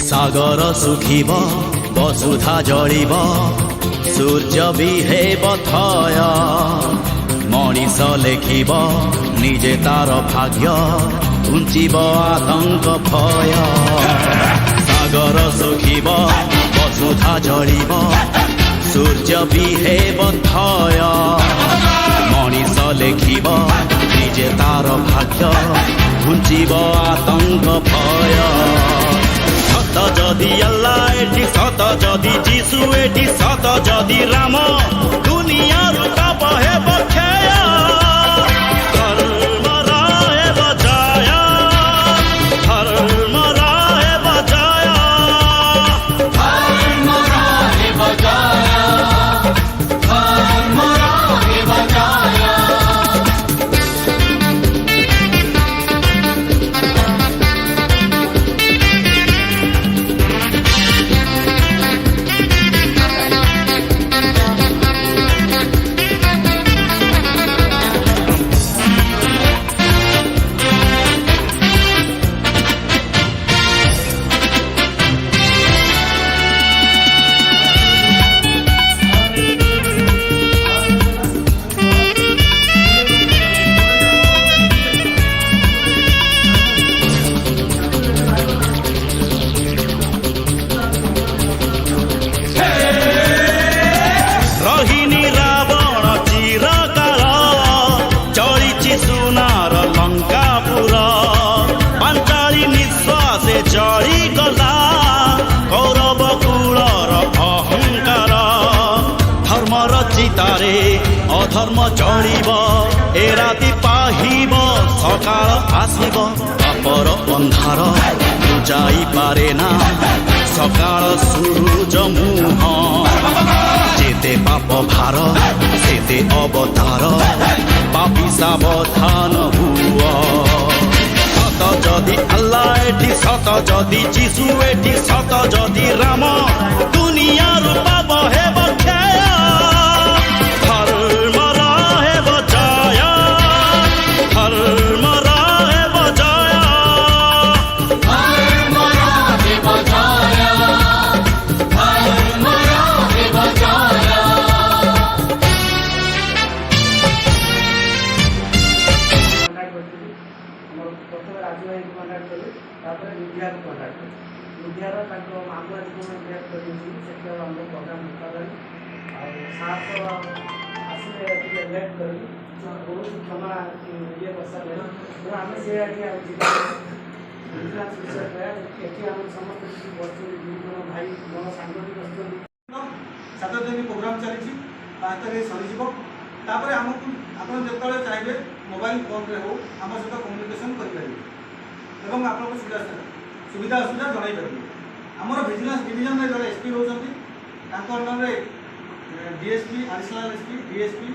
सागर सुखिब वसुधा जलिब सूर्य भी हेब थय मनीष लेखिब निजे तार भाग्य घुंचिब आतंक भय सागर सुखिब वसुधा जलिब सूर्य भी हेब थय मनीष लेखिब निजे तार भाग्य घुंचिब आतंक भय सत जदि अल्लाह एठी सत जदि जीशु एठी सत जदि राम दुनिया रूप हेब क्षय धर्म रहेब जय धर्म रहेब जय धर्म रहेब जय धर्म रहेब जय। रहिनी रावण चिरकाल चलिछि सुनार लंकापुर पांचाली निश्वासे चली गला कौरव कुलर अहंकार धर्मर चितारे अधर्म चढ़िब ए राति पाहिब सकाळ आसिब पापर अंधार बुझाई पारे ना सकाळ सूरज मुह जेते पाप भार सेते अवतार पापी सावधान हुआ सत जदि अल्लाह एठी सत जदि जीशु एठी सत जदि राम दुनिया रूप हेब क्षय धर्म रहेब जय धर्म रहेब जय धर्म रहेब जय धर्म रहेब जय। कन्टाक्ट करथिलु हमर प्रथम राजू भाई कन्टाक्ट कलु तापर लुधिया को कन्टाक्ट कलु लुधिया रो ताको मामला जीवन रिएक्ट करिछि सेके हम प्रोग्राम करल आ साथ आसिले टिके लेट करी बहुत क्षमा ये बसले तो हमें से आके आ जिला विजिलेंस विषय पे एठी हम समस्त किसी वस्तु दुई भाई मोर सांग भी बस्तु 7 दिन प्रोग्राम चली 5 तारीख सरीज तापर आमको आप जो चाहिए मोबाइल फोन रे हो आम सहित कम्युनिकेशन करें आपको सुविधा असुविधा जन पारे आमर विजिलेंस डिविजन जो एसपी रोच under DSP additional SP DSP